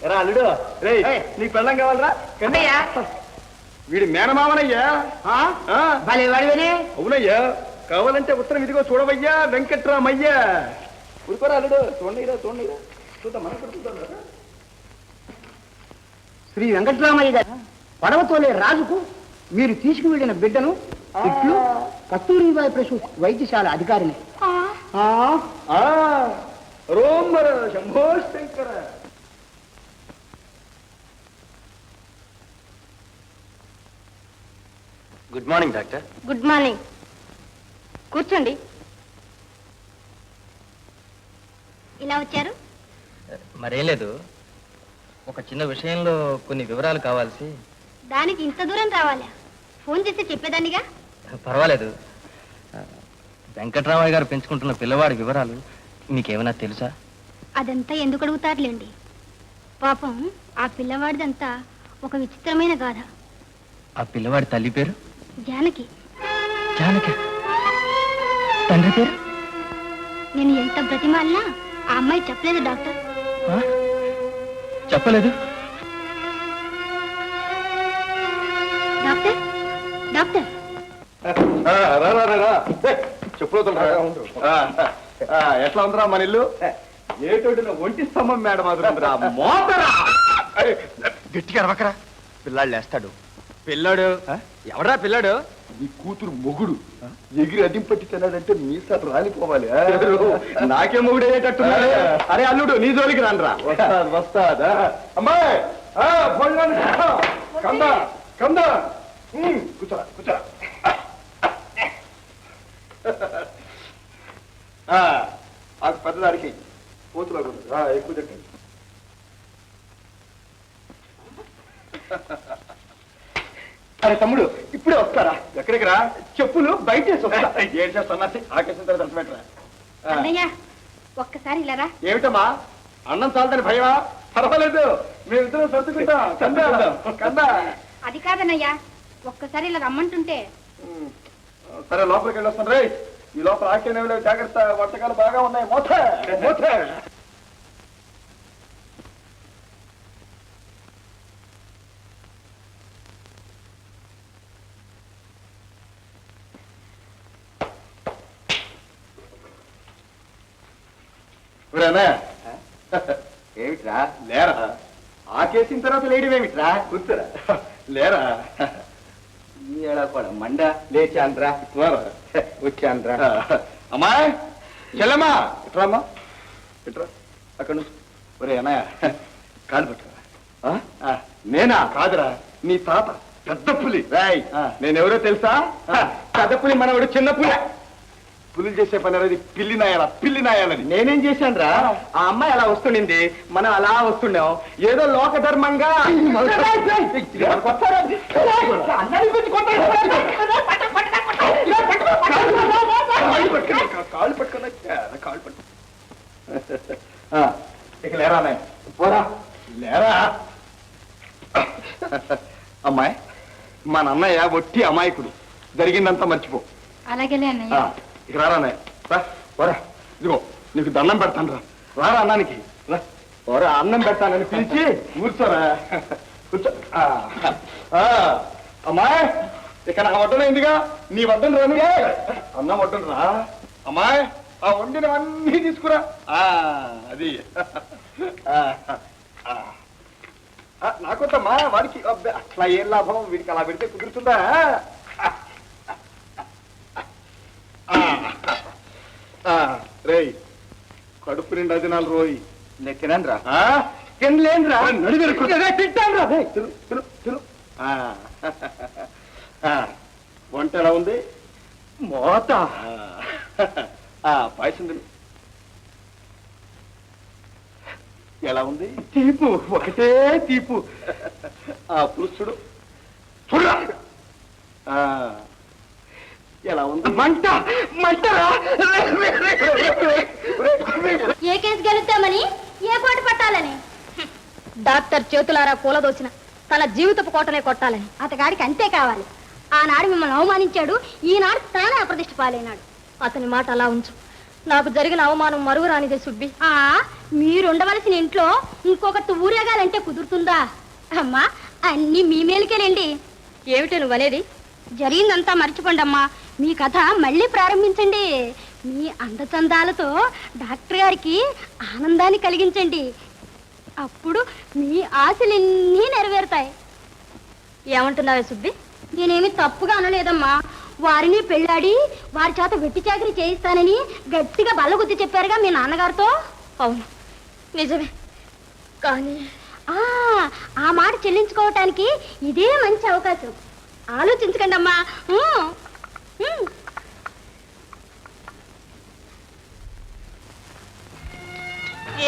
ఎరా అల్లుడు రే నీకు పెళ్ళం కావాలరా కన్నయ్యా వీడి మేనమావనయ్యా భలే వాడివనే అవునయ్యా కావాలంటే ఉత్తరం ఇదిగో చూడవయ్యా వెంకట్రామయ్యా ఊరుకోరా అల్లుడు చూడండిరా చూద్దాం మన చూద్దాం శ్రీ వెంకటరామయ్య గారు పడవతోలే రాజుకు మీరు తీసుకువెళ్ళిన బిడ్డను ఇట్లు కస్తూరిబాయి ప్రసూతి వైద్యశాల అధికారిని రోమర Shambho Shankara. Good morning doctor. Good morning. కూర్చోండి. ఇలా వచ్చారు? మరేం లేదు, ఒక చిన్న విషయంలో కొన్ని వివరాలు కావాల్సి. దానికి ఇంత దూరం రావాలా? ఫోన్ చేస్తే చెప్పేదాన్నిగా. పర్వాలేదు. వెంకట్రామయ్య గారు పెంచుకుంటున్న పిల్లవాడి వివరాలు మీకేమైనా తెలుసా? అదంతా ఎందుకు అడుగుతారులేండి. పాపం ఆ పిల్లవాడిదంతా ఒక విచిత్రమైన గాథ. ఆ పిల్లవాడి తల్లి పేరు జానకి. జానకి? తండ్రి పేరు? నేను ఎంత బ్రతిమాలినా ఆ అమ్మాయి చెప్పలేదు డాక్టర్. చెప్పలేదు? డాక్టర్ డాక్టర్ చెప్పులు ఎట్లా ఉందిరా మన ఇల్లు? ఏటోటిన ఒంటి స్తంభం మేడ మాదిరా మోతరా. గట్టిగా రవకరా, పిల్లాడు లేస్తాడు. పిల్లాడు ఎవరా? పిల్లాడు నీ కూతురు మొగుడు ఎగిరి అదింపట్టి తిన్నాడంటే మీసాలు రాలిపోవాలి. నాకే మొగుడు అయ్యేటట్టు. అరే అల్లుడు నీ జోలికి రానరా. వస్తాదా అమ్మాయి? కందా కందా కూర్చోరా కూర్చోరా. ఆ పెద్దదానికి కోతులో ఎక్కువ చెప్పండి. అరే తమ్ముడు ఇప్పుడే వస్తారా? ఎక్కడికి రా? చెప్పులు బయట ఏం చేస్తున్నా ఆకేసిన తర్వాత పెట్టరా. ఒక్కసారి ఇలా రా. ఏమిటమ్మా అన్నం చాలదని భయమా? పర్వాలేదు, మేమిద్దరం సర్దుకుంటాం. కందా అది కాదన్నయ్యా, ఒక్కసారి ఇలా రమ్మంటుంటే. సరే లోపలికి వెళ్ళొస్తాను రే. ఈ లోపల ఆకేనేవి జాగ్రత్త, వంటకాలు బాగా ఉన్నాయి. మోత మోత ఏమిట్రా? లేరా? ఆకేసిన తర్వాత లేడీవేమిట్రా? కూర్చోరా. లేరా? కూడా మండ లేచాంద్రా వచ్చాంద్రా. అమ్మాయి చెల్లమ్మా ఇట్రామ్మా, ఇట్రా. అక్కడ ఒరే అన్నయ్య కాలు పట్టురా. నేనా? కాదురా, నీ తాత పెద్ద పులి. రాయ్ నేనెవరో తెలుసా? పెద్ద పులి మనవాడు చిన్న పులి. పులిలు చేసే పని అనేది పిల్లి నాయాలా, పిల్లి నాయాలని. నేనేం చేశాను రా? ఆ అమ్మాయి అలా వస్తుండింది, మనం అలా వస్తుండాం. ఏదో లోక ధర్మంగా కాళ్ళు పట్టుకున్నా కాళ్ళు పట్టు. ఇక లేరా పోరా, లేరా. అమ్మాయి మా నాన్నయ్య ఒట్టి అమాయకుడు, జరిగిందంతా మర్చిపో. అలాగేలే అన్నయ్య. ఇక రారా పోరా. ఇదిగో నీకు దండం పెడతాను రా. రారా అన్నానికి రా. పోరా, అన్నం పెడతానని పిలిచి కూర్చోరా. కూర్చో. అమ్మాయి ఇక నా వడ్డనైందిగా, నీ వడ్డను రాను. అన్నం వడ్డను రా. అమ్మాయి ఆ వండినవన్నీ తీసుకురా. అది నాకొద్దమ్మా, వాడికి అట్లా ఏం లాభం? వీడికి అలా పెడితే కుదురుతుందా? రేయ్ కడుపు నిండా దినాలు రోయి. నేను తినరా? తినలేనురా. తింటాను రా. వంట ఎలా ఉంది? మోత. పాయసం తిను. ఎలా ఉంది? తీపు, ఒకటే తీపు. పులుసుడు చూడరా. ఎలా ఉంది? మంట మంటరా. ఏ కేసు గెలుద్దామని, ఏ పోటీ పట్టాలని డాక్టర్ చేతులారా కూలదోసిన తన జీవితపు కోటనే కొట్టాలని అతగాడికి అంతే కావాలి. ఆనాడు మిమ్మల్ని అవమానించాడు, ఈనాడు తానే అప్రదిష్ట పాలైనాడు. అతని మాట అలా ఉంచు. నాకు జరిగిన అవమానం మరువురానిదే సుబ్బి. మీరు ఉండవలసిన ఇంట్లో ఇంకొకటి ఊరేగాలంటే కుదురుతుందా? అమ్మా అన్ని మీ మేలుకేనండి. ఏమిటి నువ్వు అనేది? జరిగిందంతా మర్చిపోండి అమ్మా. మీ కథ మళ్ళీ ప్రారంభించండి. మీ అందచందాలతో డాక్టర్ గారికి ఆనందాన్ని కలిగించండి. అప్పుడు మీ ఆశలన్నీ నెరవేరుతాయి. ఏమంటున్నావే సుబ్బి? నేనేమి తప్పుగా అనలేదమ్మా. వారిని పెళ్ళాడి వారి చేత వెట్టి చాకరీ చేయిస్తానని గట్టిగా బల్లగుద్ది చెప్పారుగా మీ నాన్నగారితో. అవును నిజమే, కానీ ఆ మాట చెల్లించుకోవటానికి ఇదే మంచి అవకాశం. ఆలోచించకండి అమ్మా.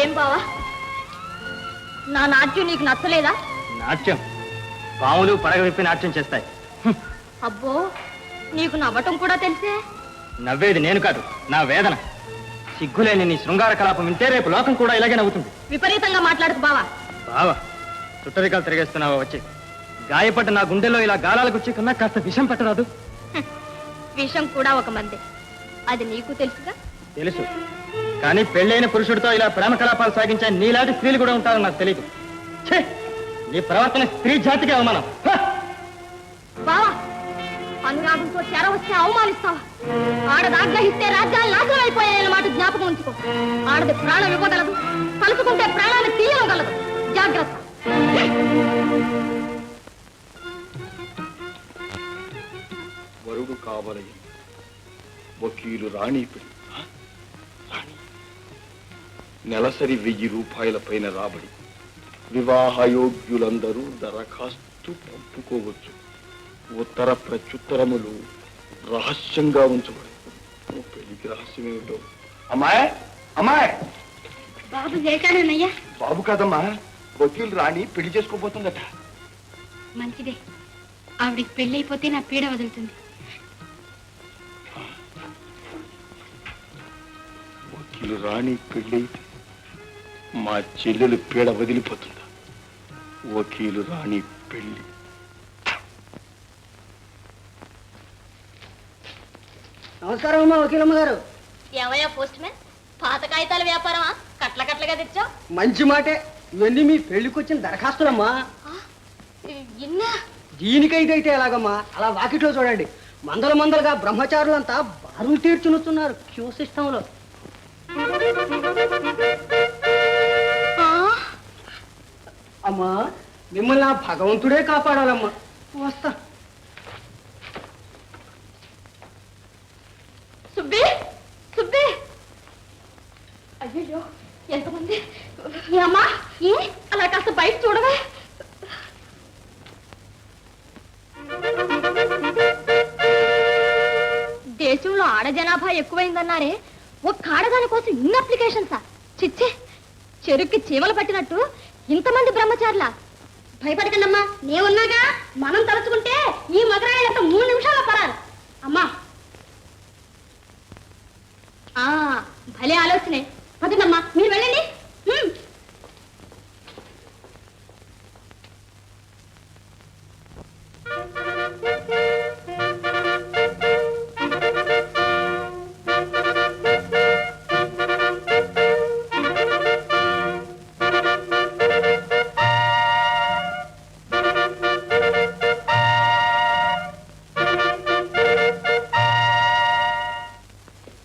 ఏం బావా, నా నాట్యం నీకు నచ్చలేదా? నాట్యం పాములు పడగ విప్పి నాట్యం చేస్తాయి. అబ్బో, నీకు నవ్వటం కూడా తెలిసే. నవ్వేది నేను కాదు, నా వేదన. సిగ్గులేని నీ శృంగార కలాపం వింటే రేపు లోకం కూడా ఇలాగే నవ్వుతుంది. విపరీతంగా మాట్లాడుకు బావా. బావా, చుట్టరికాలు తిరిగేస్తున్నావా? వచ్చి గాయపడ్డ నా గుండెలో ఇలా గాలాలకు వచ్చి కన్నా కాస్త విషం పెట్టరాదు? విషం కూడా ఒక మందే, అది నీకు తెలుసుగా. తెలుసు, కానీ పెళ్ళైన పురుషుడితో ఇలా ప్రేమ కలాపాలు సాగించే నీలాంటి స్త్రీలు కూడా ఉంటారని నాకు తెలియదు. ఛే, నీ ప్రవర్తన స్త్రీ జాతికి అవమానం. బావా, అనురాగంతో చెర వస్తే అవమానిస్తావా? ఆడదాగ్రహిస్తే రాజ్యాలు నాశనం అయిపోయాయన్న మాట జ్ఞాపకం ఉంచుకో. ఆడది ప్రాణం ఇవ్వగలదు, కలుసుకుంటే ప్రాణాన్ని తీయగలదు. జాగ్రత్త. వరుడు కావలయ వకీలు రాణి పెళ్లి. నెలసరి 1000 రూపాయల పైన రాబడి. వివాహయోగ్యులందరూ దరఖాస్తు పంపుకోవచ్చు. ఉత్తర ప్రత్యుత్తరములు రహస్యంగా ఉంచబడి. పెళ్లికి రహస్యం ఏమిటో. అమ్మాయి అమ్మాయి. బాబు చేశానయ్యా. బాబు కాదమ్మా, వకీలు రాణి పెళ్లి చేసుకోబోతుందట. మంచిదే, ఆవిడికి పెళ్లి అయిపోతే నా పీడ వదులుతుంది. వకీలు రాణి పెళ్లి మా చెల్లెలు పీడ వదిలిపోతుందా? వకీలు రాణి పెళ్లి. నమస్కారం అమ్మా వకీలమ్మ గారు. ఏమయ్యా పోస్ట్ మ్యాన్, పాత కాగితాల వ్యాపారమా? కట్ల కట్లగా తెచ్చావు. మంచి మాటే. ఇవన్నీ మీ పెళ్లికి వచ్చిన దరఖాస్తులమ్మా. దీనికైతే ఎలాగమ్మా? అలా వాకిట్లో చూడండి, మందల మందలుగా బ్రహ్మచారులంతా బారులు తీర్చునుస్తున్నారు క్యూ సిస్టంలో. అమ్మా, మిమ్మల్ని ఆ భగవంతుడే కాపాడాలమ్మా. వస్తా. సుబ్బి, సుబ్బి. అయ్యో, ఎంతమంది! అమ్మా, ఏ అలా కాస్త బయట చూడవే. దేశంలో ఆడ జనాభా ఎక్కువైందన్నారే, ఒక్క ఆడదాని కోసం ఇన్ని అప్లికేషన్సా? చిచ్చే, చెరుక్కి చీమలు పట్టినట్టు ఇంతమంది బ్రహ్మచారుల. భయపడకండమ్మా, నేనున్నాగా. మనం తలుచుకుంటే ఈ మగరాయిలంతా 3 నిమిషాల్లో పరారు. అమ్మా, భలే ఆలోచనే. పదండమ్మా, మీరు వెళ్ళండి.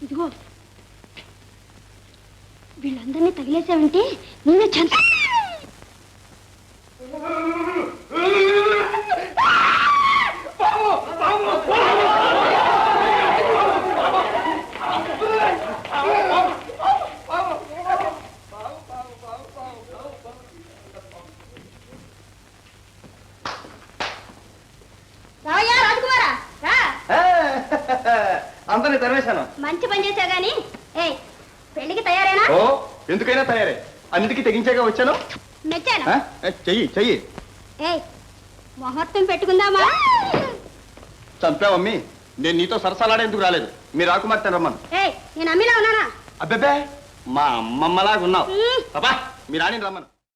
ఇదిగో, వీళ్ళందరినీ తగిలేసావంటే నేనే చంత. రాజకుమారా, అందరినీ తరివేశాను. మంచి పని చేశా గాని పెళ్లికి తయారేనా? ఓ, ఎందుకైనా తయారే. అన్నిటికీ తెగించాగా వచ్చాను. మెచ్చాను. చెయ్యి చెయ్యి. ముహూర్తం పెట్టుకుందామా? చంపావమ్మి, నేను నీతో సరసాలాడేందుకు రాలేదు. మీ రాకుమార్తెను రమ్మను. నేను అమ్మిలా ఉన్నానా? అబ్బెబ్బే, మా అమ్మమ్మలాగా ఉన్నావు. పాపా, మీ రాణిని రమ్మను.